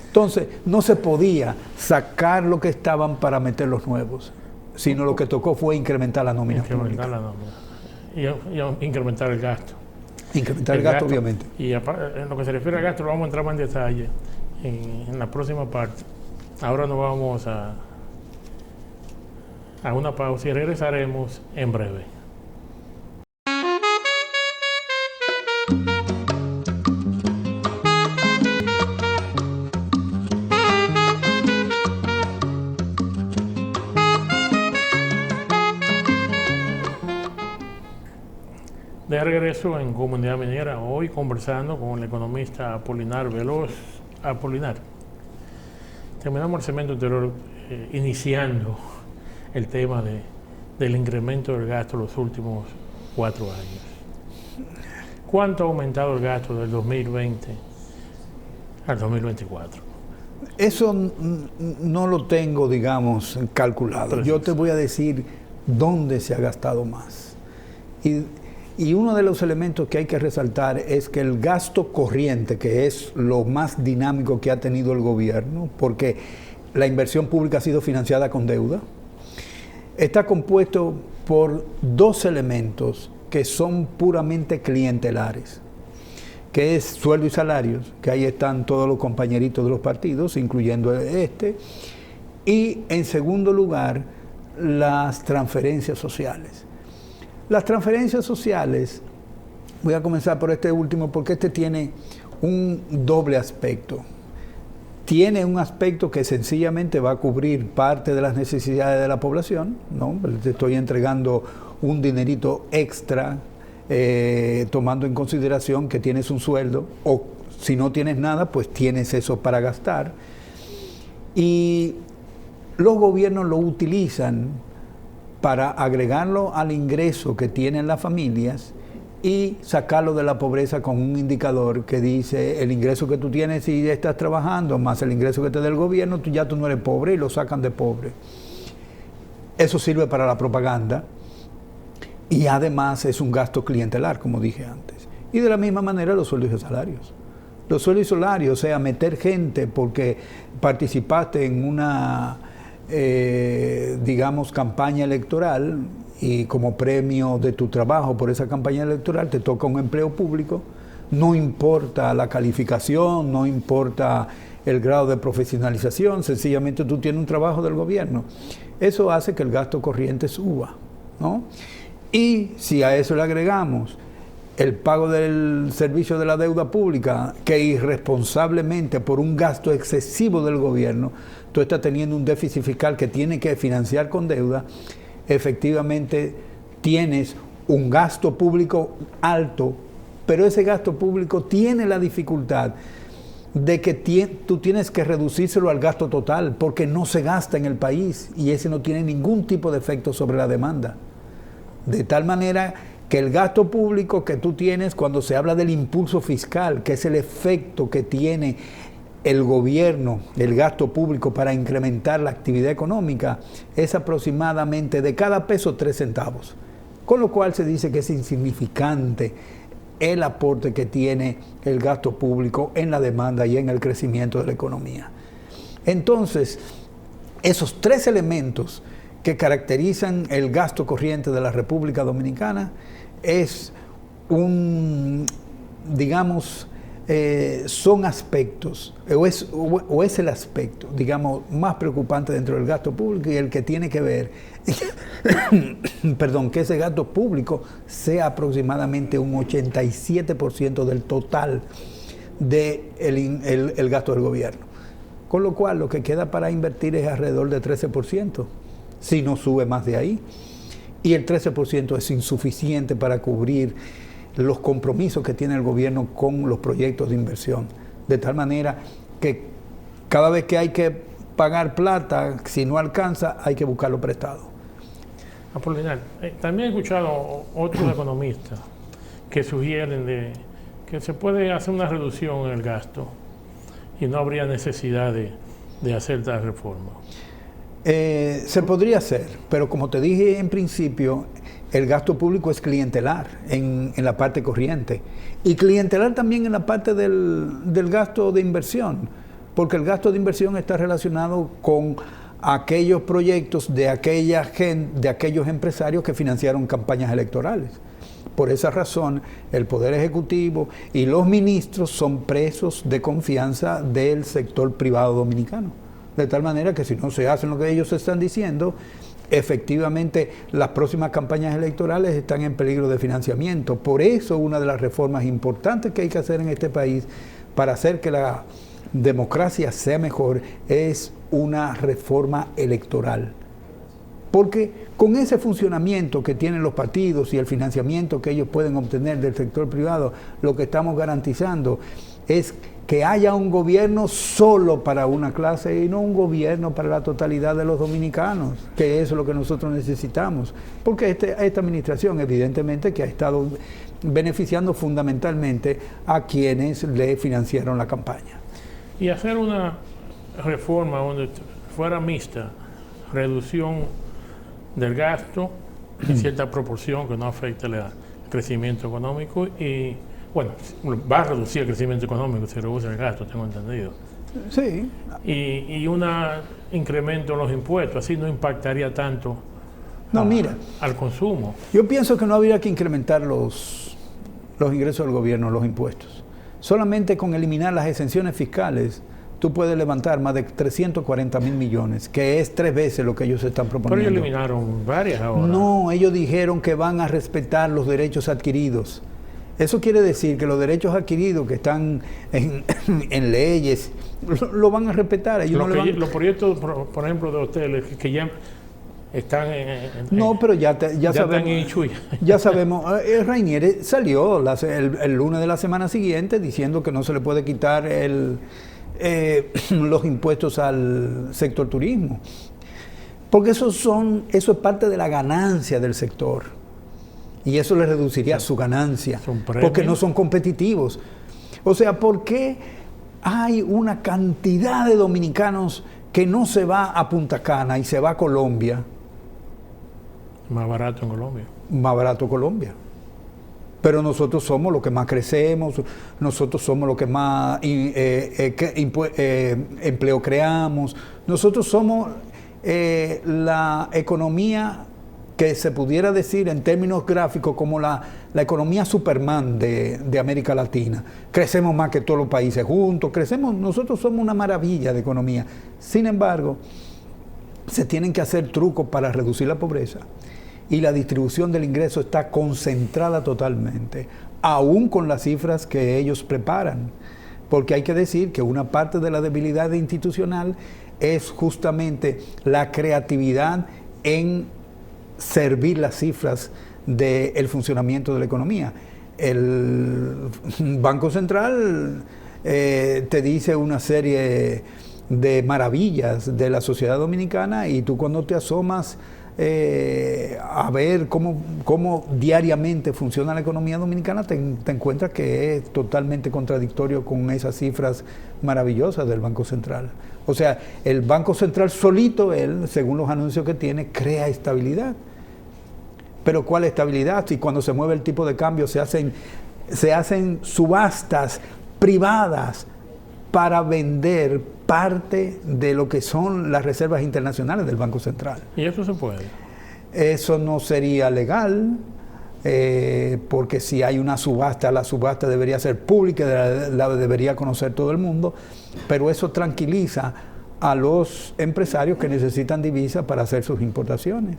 S2: Entonces, no se podía sacar lo que estaban para meter los nuevos, sino lo que tocó fue incrementar la nómina pública.
S3: La nómina. Y incrementar el gasto.
S2: Incrementar el gasto, obviamente.
S3: Y en lo que se refiere al gasto, lo vamos a entrar más en detalle en la próxima parte. Ahora nos vamos a una pausa y regresaremos en breve. De regreso en Comunidad Minera, hoy conversando con el economista Apolinar Veloz. Apolinar, terminamos el segmento anterior iniciando el tema del incremento del gasto en los últimos 4 años. ¿Cuánto ha aumentado el gasto del 2020 al 2024?
S2: Eso no lo tengo, digamos, calculado. Yo te voy a decir dónde se ha gastado más. Y uno de los elementos que hay que resaltar es que el gasto corriente, que es lo más dinámico que ha tenido el gobierno, porque la inversión pública ha sido financiada con deuda, está compuesto por 2 elementos que son puramente clientelares, que es sueldo y salarios, que ahí están todos los compañeritos de los partidos, incluyendo y en segundo lugar, las transferencias sociales. Las transferencias sociales, voy a comenzar por este último porque este tiene un doble aspecto. Tiene un aspecto que sencillamente va a cubrir parte de las necesidades de la población, ¿no? Te estoy entregando un dinerito extra, tomando en consideración que tienes un sueldo, o si no tienes nada, pues tienes eso para gastar. Y los gobiernos lo utilizan para agregarlo al ingreso que tienen las familias y sacarlo de la pobreza con un indicador que dice el ingreso que tú tienes si estás trabajando más el ingreso que te da el gobierno, tú no eres pobre y lo sacan de pobre. Eso sirve para la propaganda y además es un gasto clientelar, como dije antes. Y de la misma manera los sueldos y salarios. Los sueldos y salarios, o sea, meter gente porque participaste en una, digamos, campaña electoral y como premio de tu trabajo por esa campaña electoral te toca un empleo público, no importa la calificación, no importa el grado de profesionalización, sencillamente tú tienes un trabajo del gobierno. Eso hace que el gasto corriente suba, ¿no? Y si a eso le agregamos el pago del servicio de la deuda pública, que irresponsablemente por un gasto excesivo del gobierno, tú estás teniendo un déficit fiscal que tiene que financiar con deuda, efectivamente tienes un gasto público alto, pero ese gasto público tiene la dificultad de que tú tienes que reducírselo al gasto total, porque no se gasta en el país y ese no tiene ningún tipo de efecto sobre la demanda. De tal manera que el gasto público que tú tienes cuando se habla del impulso fiscal, que es el efecto que tiene el gobierno, el gasto público para incrementar la actividad económica, es aproximadamente de cada peso 3 centavos. Con lo cual se dice que es insignificante el aporte que tiene el gasto público en la demanda y en el crecimiento de la economía. Entonces, esos 3 elementos que caracterizan el gasto corriente de la República Dominicana es son aspectos, o es el aspecto, digamos, más preocupante dentro del gasto público y el que tiene que ver, que ese gasto público sea aproximadamente un 87% del total del gasto del gobierno. Con lo cual, lo que queda para invertir es alrededor de 13%, si no sube más de ahí. Y el 13% es insuficiente para cubrir los compromisos que tiene el gobierno con los proyectos de inversión. De tal manera que cada vez que hay que pagar plata, si no alcanza, hay que buscarlo prestado.
S3: Apolinar, también he escuchado otros economistas que sugieren que se puede hacer una reducción en el gasto y no habría necesidad de hacer tal reforma.
S2: Se podría hacer, pero como te dije en principio, el gasto público es clientelar en la parte corriente y clientelar también en la parte del gasto de inversión, porque el gasto de inversión está relacionado con aquellos proyectos de aquellos empresarios que financiaron campañas electorales. Por esa razón, el Poder Ejecutivo y los ministros son presos de confianza del sector privado dominicano. De tal manera que si no se hacen lo que ellos están diciendo, efectivamente las próximas campañas electorales están en peligro de financiamiento. Por eso una de las reformas importantes que hay que hacer en este país para hacer que la democracia sea mejor es una reforma electoral. Porque con ese funcionamiento que tienen los partidos y el financiamiento que ellos pueden obtener del sector privado, lo que estamos garantizando es que haya un gobierno solo para una clase y no un gobierno para la totalidad de los dominicanos, que es lo que nosotros necesitamos. Porque esta administración evidentemente que ha estado beneficiando fundamentalmente a quienes le financiaron la campaña.
S3: Y hacer una reforma donde fuera mixta, reducción del gasto en cierta proporción que no afecte el crecimiento económico y, bueno, va a reducir el crecimiento económico si reduce el gasto, tengo entendido.
S2: Sí.
S3: Y un incremento en los impuestos, así no impactaría tanto al consumo.
S2: Yo pienso que no habría que incrementar los ingresos del gobierno, los impuestos. Solamente con eliminar las exenciones fiscales, tú puedes levantar más de 340,000 millones, que es 3 veces lo que ellos están proponiendo.
S3: Pero ellos eliminaron varias ahora.
S2: No, ellos dijeron que van a respetar los derechos adquiridos. Eso quiere decir que los derechos adquiridos que están en leyes, lo van a respetar. Ellos
S3: los proyectos, por ejemplo, de hoteles que ya están
S2: pero ya sabemos. Ya sabemos. Rainier salió el lunes de la semana siguiente diciendo que no se le puede quitar los impuestos al sector turismo, porque eso es parte de la ganancia del sector. y eso les reduciría su ganancia, porque no son competitivos. O sea, ¿por qué hay una cantidad de dominicanos que no se va a Punta Cana y se va a Colombia?
S3: Más barato en Colombia.
S2: Más barato Colombia. Pero nosotros somos los que más crecemos, nosotros somos los que más empleo creamos, nosotros somos la economía que se pudiera decir en términos gráficos como la economía Superman de América Latina. Crecemos más que todos los países juntos, nosotros somos una maravilla de economía. Sin embargo, se tienen que hacer trucos para reducir la pobreza. Y la distribución del ingreso está concentrada totalmente, aún con las cifras que ellos preparan. Porque hay que decir que una parte de la debilidad institucional es justamente la creatividad en servir las cifras del funcionamiento de la economía. El Banco Central te dice una serie de maravillas de la sociedad dominicana y tú cuando te asomas a ver cómo diariamente funciona la economía dominicana, te encuentras que es totalmente contradictorio con esas cifras maravillosas del Banco Central. O sea, el Banco Central solito, él, según los anuncios que tiene, crea estabilidad. Pero ¿cuál estabilidad? Si cuando se mueve el tipo de cambio se hacen subastas privadas para vender parte de lo que son las reservas internacionales del Banco Central.
S3: ¿Y eso se puede?
S2: Eso no sería legal, porque si hay una subasta, la subasta debería ser pública, la debería conocer todo el mundo, pero eso tranquiliza a los empresarios que necesitan divisas para hacer sus importaciones.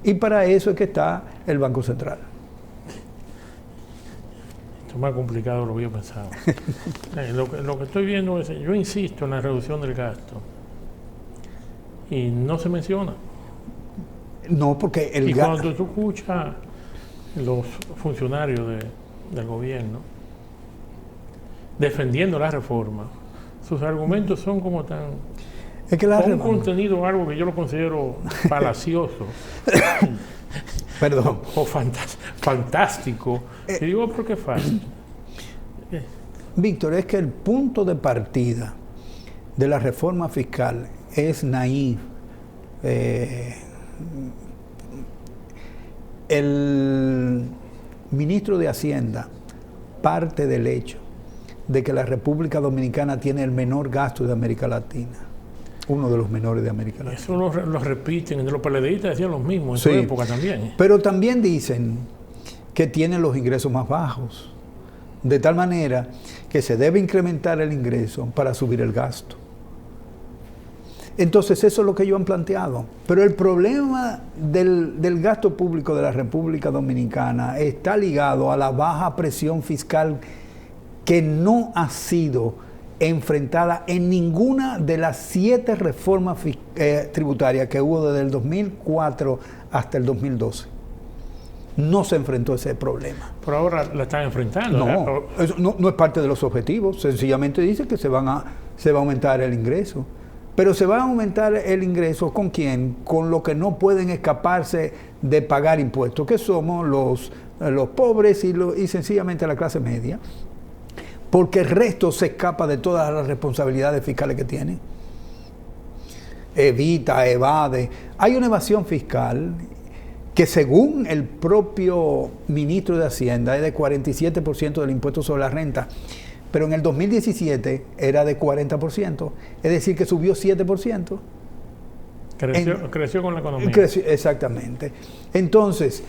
S2: Y para eso es que está el Banco Central.
S3: Es más complicado de lo que yo pensaba. Lo que estoy viendo es, yo insisto en la reducción del gasto y no se menciona.
S2: No, porque el
S3: gasto... Y cuando tú escuchas los funcionarios del gobierno defendiendo la reforma, sus argumentos son como tan...
S2: Es que
S3: con un contenido, algo que yo lo considero falacioso.
S2: Perdón.
S3: O fantástico. Y digo, ¿por qué fácil?
S2: Víctor, es que el punto de partida de la reforma fiscal es naif. El ministro de Hacienda parte del hecho de que la República Dominicana tiene el menor gasto de América Latina. Uno de los menores de América Latina.
S3: Eso lo repiten, los PLDistas decían lo mismo en su época también.
S2: Pero también dicen que tienen los ingresos más bajos, de tal manera que se debe incrementar el ingreso para subir el gasto. Entonces eso es lo que ellos han planteado. Pero el problema del gasto público de la República Dominicana está ligado a la baja presión fiscal que no ha sido enfrentada en ninguna de las 7 reformas tributarias que hubo desde el 2004 hasta el 2012. No se enfrentó ese problema.
S3: Pero ahora la están enfrentando.
S2: No, eso no es parte de los objetivos. Sencillamente dice que se va a aumentar el ingreso. Pero se va a aumentar el ingreso ¿con quién? Con los que no pueden escaparse de pagar impuestos, que somos los pobres y sencillamente la clase media. Porque el resto se escapa de todas las responsabilidades fiscales que tiene. Evita, evade. Hay una evasión fiscal que según el propio ministro de Hacienda es de 47% del impuesto sobre la renta, pero en el 2017 era de 40%, es decir que subió 7%.
S3: Creció con la economía.
S2: Exactamente. Entonces,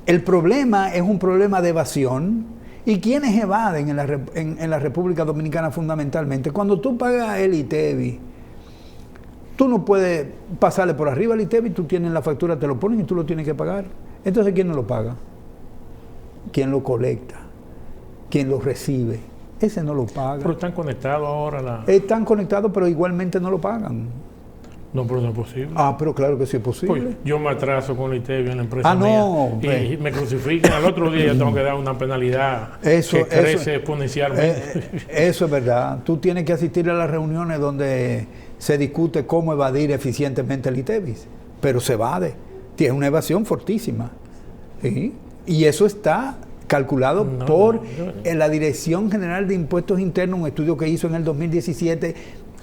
S2: el problema es un problema de evasión. ¿Y quiénes evaden en la República Dominicana fundamentalmente? Cuando tú pagas el ITEVI, tú no puedes pasarle por arriba al ITEVI, tú tienes la factura, te lo ponen y tú lo tienes que pagar. Entonces, ¿quién no lo paga? ¿Quién lo colecta? ¿Quién lo recibe? Ese no lo paga.
S3: Pero están conectados ahora.
S2: Están conectados, pero igualmente no lo pagan.
S3: No, pero no es posible.
S2: Ah, pero claro que sí es posible.
S3: Pues yo me atraso con la ITEVI en la empresa
S2: mía,
S3: y me crucifican. Al otro día tengo que dar una penalidad que crece exponencialmente.
S2: Eso es verdad. Tú tienes que asistir a las reuniones donde se discute cómo evadir eficientemente el ITEVI. Pero se evade. Tiene una evasión fortísima. ¿Sí? Y eso está calculado por la Dirección General de Impuestos Internos, un estudio que hizo en el 2017,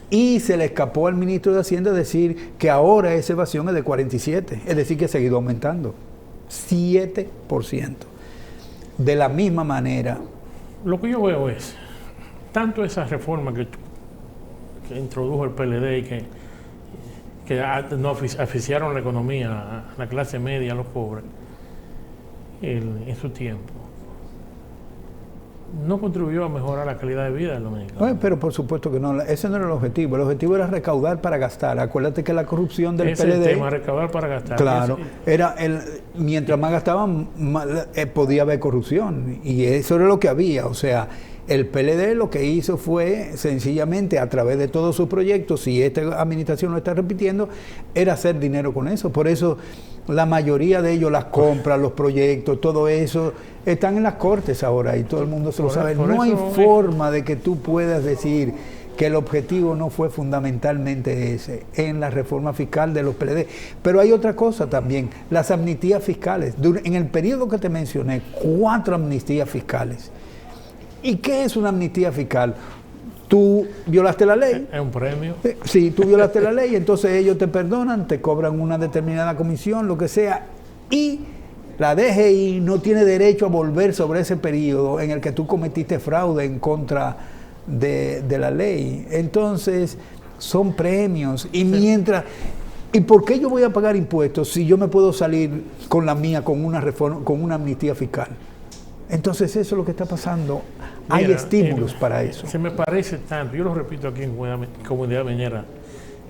S2: y se le escapó al ministro de Hacienda decir que ahora esa evasión es de 47%, es decir, que ha seguido aumentando 7%. De la misma manera.
S3: Lo que yo veo es, tanto esa reforma que introdujo el PLD y que no asfixiaron la economía, a la clase media, a los pobres, en su tiempo, no contribuyó a mejorar la calidad de vida del dominicano.
S2: Bueno, pero por supuesto que no, ese no era el objetivo. El objetivo era recaudar para gastar. Acuérdate que la corrupción del
S3: ese
S2: PLD...
S3: Es el tema, recaudar para gastar.
S2: Claro, mientras más gastaban, podía haber corrupción. Y eso era lo que había. O sea, el PLD lo que hizo fue, sencillamente, a través de todos sus proyectos, y esta administración lo está repitiendo, era hacer dinero con eso. Por eso la mayoría de ellos, las compras, los proyectos, todo eso, están en las cortes ahora y todo el mundo se lo sabe. No hay forma de que tú puedas decir que el objetivo no fue fundamentalmente ese en la reforma fiscal de los PLD. Pero hay otra cosa también, las amnistías fiscales. En el periodo que te mencioné, 4 amnistías fiscales. ¿Y qué es una amnistía fiscal? Tú violaste la ley.
S3: Es un premio.
S2: Sí, tú violaste la ley, entonces ellos te perdonan, te cobran una determinada comisión, lo que sea, y la DGI no tiene derecho a volver sobre ese periodo en el que tú cometiste fraude en contra de la ley. Entonces, son premios. Y mientras... ¿Y por qué yo voy a pagar impuestos si yo me puedo salir con la mía, con una reforma, con una amnistía fiscal? Entonces eso es lo que está pasando. Hay estímulos para eso.
S3: Se me parece tanto, yo lo repito aquí en Comunidad Minera,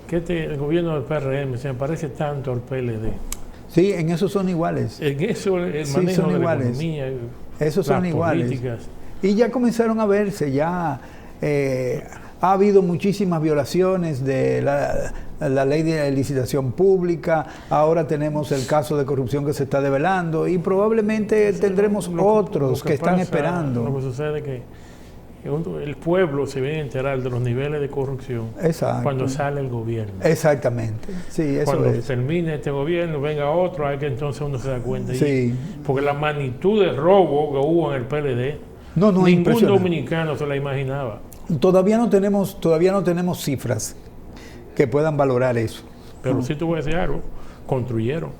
S3: que el gobierno del PRM se me parece tanto al PLD.
S2: Sí, en eso son iguales.
S3: En eso el manejo de la economía,
S2: esos son iguales.
S3: Políticas.
S2: Y ya comenzaron a verse, ya ha habido muchísimas violaciones de la ley de licitación pública, ahora tenemos el caso de corrupción que se está develando y probablemente tendremos otros que están esperando.
S3: Lo que sucede es que el pueblo se viene a enterar de los niveles de corrupción.
S2: Exacto.
S3: Cuando sale el gobierno.
S2: Exactamente, sí, eso
S3: cuando
S2: es.
S3: Termine este gobierno, venga otro, hay que entonces uno se da cuenta.
S2: Sí.
S3: Porque la magnitud de robo que hubo en el PLD, ningún dominicano se la imaginaba.
S2: Todavía no tenemos cifras que puedan valorar eso.
S3: Pero sí te voy a decir algo, construyeron.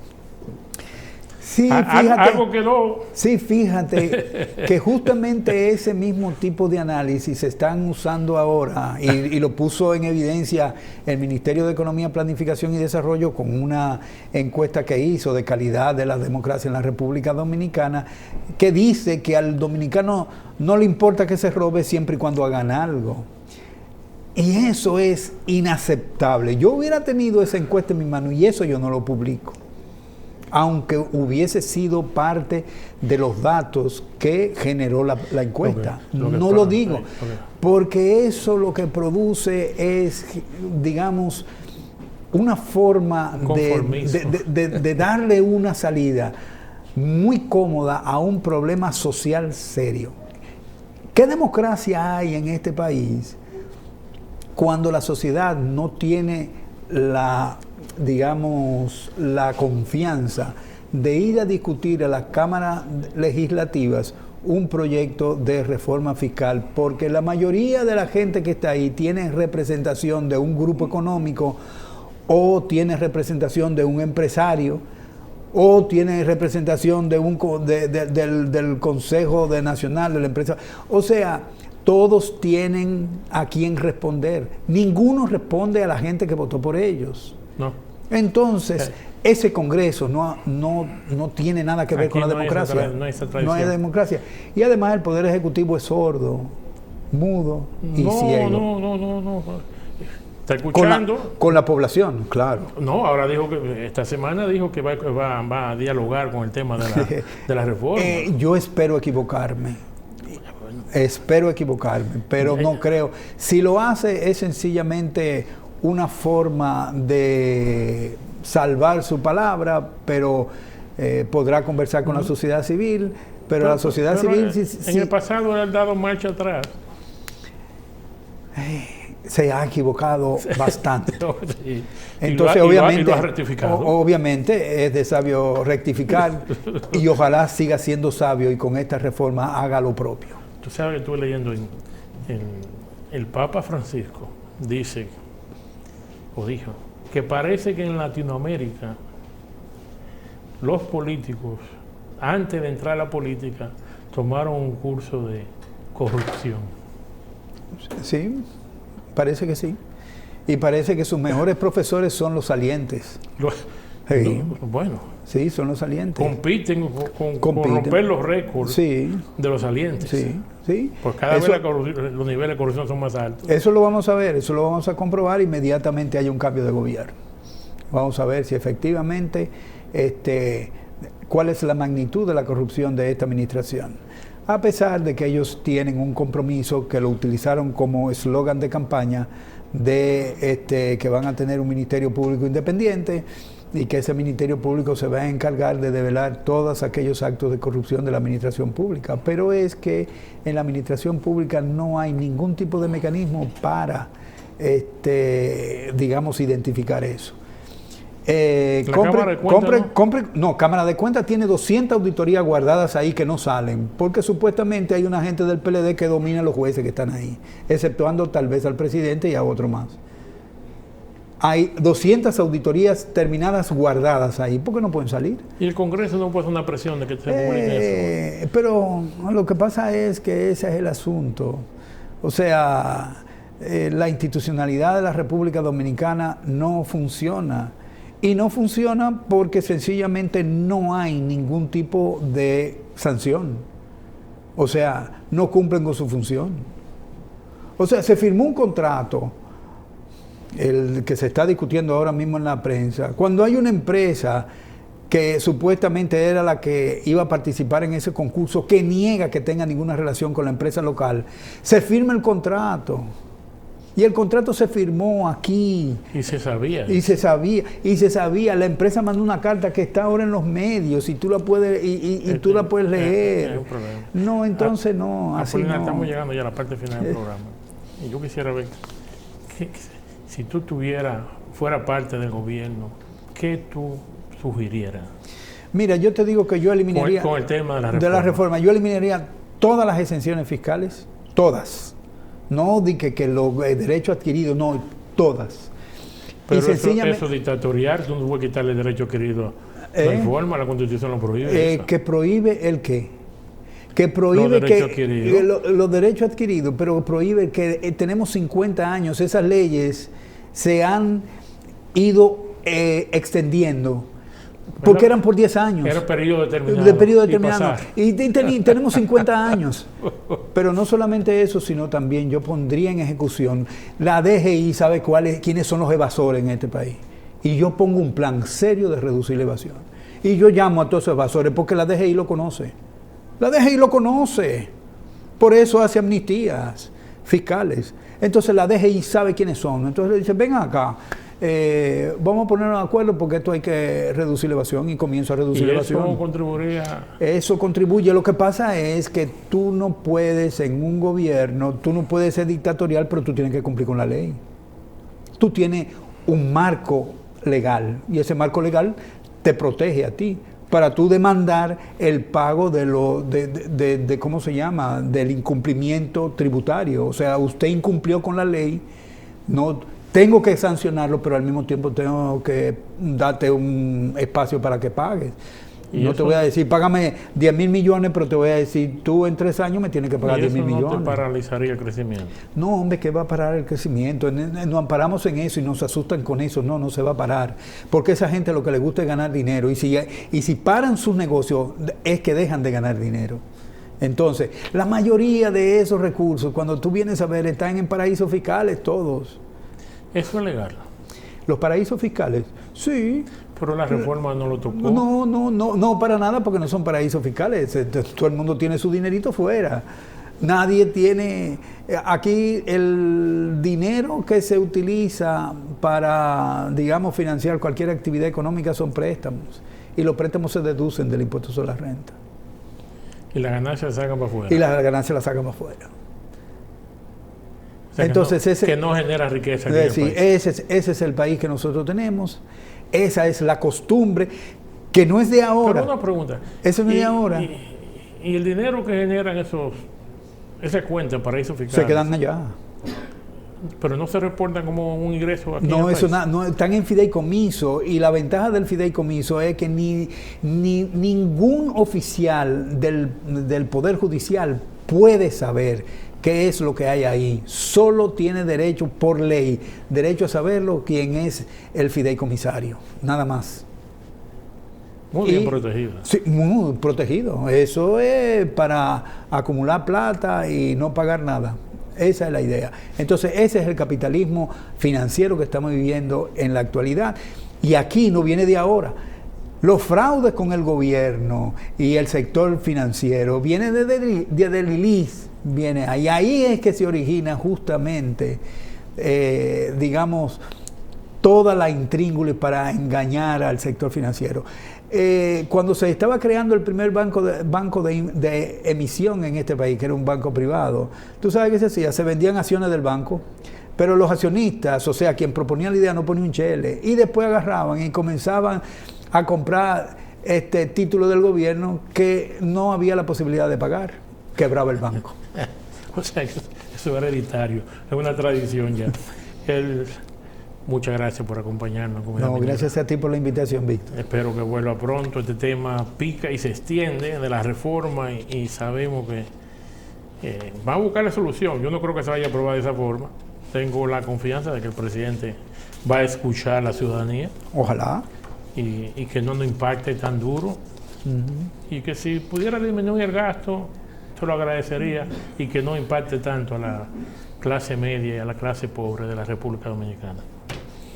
S2: Sí, fíjate,
S3: algo quedó.
S2: Sí, fíjate que justamente ese mismo tipo de análisis se están usando ahora y lo puso en evidencia el Ministerio de Economía, Planificación y Desarrollo con una encuesta que hizo de calidad de la democracia en la República Dominicana, que dice que al dominicano no le importa que se robe siempre y cuando hagan algo. Y eso es inaceptable. Yo hubiera tenido esa encuesta en mi mano y eso yo no lo publico, aunque hubiese sido parte de los datos que generó la encuesta. No lo digo, porque eso lo que produce es, digamos, una forma de darle una salida muy cómoda a un problema social serio. ¿Qué democracia hay en este país cuando la sociedad no tiene la confianza de ir a discutir a las cámaras legislativas un proyecto de reforma fiscal? Porque la mayoría de la gente que está ahí tiene representación de un grupo económico, o tiene representación de un empresario, o tiene representación del Consejo Nacional de la Empresa. O sea, todos tienen a quién responder. Ninguno responde a la gente que votó por ellos.
S3: No.
S2: Entonces, ese Congreso no tiene nada que ver
S3: aquí
S2: con la democracia. No hay democracia. Y además el Poder Ejecutivo es sordo, mudo y ciego.
S3: No. ¿Está escuchando?
S2: Con la población, claro.
S3: No, ahora dijo que esta semana dijo que va a dialogar con el tema de la reforma.
S2: Yo espero equivocarme. Pero no creo. Si lo hace es sencillamente una forma de salvar su palabra, pero podrá conversar con la sociedad civil, pero la sociedad civil...
S3: En el pasado él ha dado marcha atrás.
S2: se ha equivocado bastante.
S3: Sí.
S2: Entonces,
S3: obviamente, y lo ha rectificado.
S2: Obviamente es de sabio rectificar y ojalá siga siendo sabio y con esta reforma haga lo propio.
S3: Tú sabes que estuve leyendo el Papa Francisco dice, o dijo, que parece que en Latinoamérica los políticos, antes de entrar a la política, tomaron un curso de corrupción.
S2: Sí, parece que sí. Y parece que sus mejores profesores son los salientes. Sí.
S3: Bueno.
S2: Sí, son los salientes.
S3: Compiten con romper los récords de los salientes.
S2: Sí, sí.
S3: Pues cada vez los niveles de corrupción son más altos.
S2: Eso lo vamos a ver, eso lo vamos a comprobar inmediatamente haya un cambio de gobierno. Vamos a ver si efectivamente cuál es la magnitud de la corrupción de esta administración. A pesar de que ellos tienen un compromiso que lo utilizaron como eslogan de campaña de que van a tener un ministerio público independiente y que ese ministerio público se va a encargar de develar todos aquellos actos de corrupción de la administración pública. Pero es que en la administración pública no hay ningún tipo de mecanismo para, digamos, identificar eso. Cámara de Cuentas tiene 200 auditorías guardadas ahí que no salen, porque supuestamente hay una gente del PLD que domina a los jueces que están ahí, exceptuando tal vez al presidente y a otro más. Hay 200 auditorías terminadas guardadas ahí, ¿por qué no pueden salir?
S3: Y el Congreso no puede hacer una presión de que se publique eso.
S2: Pero lo que pasa es que ese es el asunto. O sea, la institucionalidad de la República Dominicana no funciona. Y no funciona porque sencillamente no hay ningún tipo de sanción. O sea, no cumplen con su función. O sea, se firmó un contrato, el que se está discutiendo ahora mismo en la prensa, cuando hay una empresa que supuestamente era la que iba a participar en ese concurso, que niega que tenga ninguna relación con la empresa local, se firma el contrato. Y el contrato se firmó aquí.
S3: Y se sabía.
S2: Y se sabía. La empresa mandó una carta que está ahora en los medios y tú la puedes, tú la puedes leer.
S3: Es un problema.
S2: No, entonces no. Así no.
S3: Estamos llegando ya a la parte final del programa. Y yo quisiera ver, si tú fuera parte del gobierno, ¿qué tú sugirieras?
S2: Mira, yo te digo que yo eliminaría...
S3: Con el tema de
S2: la reforma. Yo eliminaría todas las exenciones fiscales, todas. No di que los derechos adquiridos, no, todas.
S3: Pero eso dictatorial, tú no puedes quitarle el derecho adquirido. No hay forma, la Constitución lo prohíbe.
S2: ¿Que prohíbe el qué? Que prohíbe los derechos adquiridos, pero prohíbe que tenemos 50 años, esas leyes se han ido extendiendo. Porque eran por 10 años.
S3: Era periodo determinado.
S2: De periodo determinado. Y tenemos 50 años. Pero no solamente eso, sino también yo pondría en ejecución. La DGI sabe quiénes son los evasores en este país. Y yo pongo un plan serio de reducir la evasión. Y yo llamo a todos esos evasores porque la DGI lo conoce. La DGI lo conoce. Por eso hace amnistías fiscales. Entonces la DGI sabe quiénes son. Entonces le dice, vengan acá. Vamos a ponernos de acuerdo porque esto hay que reducir la evasión y comienzo a reducir la evasión.
S3: ¿Eso contribuiría?
S2: Eso contribuye. Lo que pasa es que tú no puedes en un gobierno, tú no puedes ser dictatorial, pero tú tienes que cumplir con la ley. Tú tienes un marco legal y ese marco legal te protege a ti para tú demandar el pago de ¿cómo se llama? Del incumplimiento tributario. O sea, usted incumplió con la ley, no tengo que sancionarlo, pero al mismo tiempo tengo que darte un espacio para que pagues. Y no te voy a decir, págame 10.000 millones, pero te voy a decir, tú en 3 años me tienes que pagar 10.000 millones.
S3: ¿No te paralizaría el crecimiento?
S2: No, hombre, ¿qué va a parar el crecimiento? Nos amparamos en eso y nos asustan con eso. No se va a parar. Porque esa gente lo que le gusta es ganar dinero. Y si paran sus negocios, es que dejan de ganar dinero. Entonces, la mayoría de esos recursos, cuando tú vienes a ver, están en paraísos fiscales todos.
S3: ¿Eso es legal?
S2: Los paraísos fiscales, sí.
S3: Pero la reforma no lo tocó.
S2: No, para nada, porque no son paraísos fiscales. Todo el mundo tiene su dinerito fuera. Nadie tiene... Aquí el dinero que se utiliza para, digamos, financiar cualquier actividad económica son préstamos. Y los préstamos se deducen del impuesto sobre la renta.
S3: Y las ganancias las sacan para afuera.
S2: Y las ganancias las sacan para afuera.
S3: O sea,
S2: entonces,
S3: que no genera riqueza.
S2: Ese es el país que nosotros tenemos. Esa es la costumbre, que no es de ahora.
S3: Pero una pregunta.
S2: Eso no es de ahora.
S3: Y el dinero que generan esas cuentas, paraísos fiscales,
S2: se quedan allá.
S3: Pero no se reportan como un ingreso aquí.
S2: No, eso no, están en fideicomiso, y la ventaja del fideicomiso es que ningún oficial del Poder Judicial puede saber qué es lo que hay ahí. Solo tiene derecho, por ley, derecho a saberlo quien es el fideicomisario, nada más.
S3: Muy bien protegido.
S2: Sí, muy protegido. Eso es para acumular plata y no pagar nada. Esa es la idea. Entonces, ese es el capitalismo financiero que estamos viviendo en la actualidad. Y aquí no viene de ahora. Los fraudes con el gobierno y el sector financiero vienen desde Lilith. Y ahí es que se origina justamente, digamos, toda la intríngulis para engañar al sector financiero. Cuando se estaba creando el primer banco de emisión en este país, que era un banco privado, ¿tú sabes qué se hacía? Se vendían acciones del banco, pero los accionistas, o sea, quien proponía la idea no ponía un chele, y después agarraban y comenzaban a comprar títulos del gobierno que no había la posibilidad de pagar. Quebraba el banco.
S3: O sea, eso es hereditario, es una tradición ya. Muchas gracias por acompañarnos.
S2: No, gracias a ti por la invitación, Víctor.
S3: Espero que vuelva pronto. Este tema pica y se extiende de la reforma y sabemos que va a buscar la solución. Yo no creo que se vaya a aprobar de esa forma. Tengo la confianza de que el presidente va a escuchar a la ciudadanía.
S2: Ojalá.
S3: Y que no nos impacte tan duro. Y que si pudiera disminuir el gasto, se lo agradecería, y que no impacte tanto a la clase media y a la clase pobre de la República Dominicana.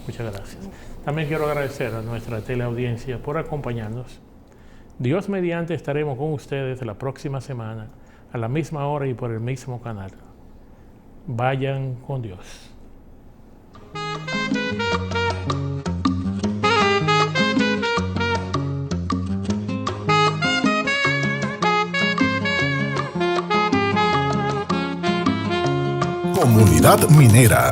S3: Muchas gracias. También quiero agradecer a nuestra teleaudiencia por acompañarnos. Dios mediante estaremos con ustedes la próxima semana a la misma hora y por el mismo canal. Vayan con Dios.
S1: Comunidad Minera.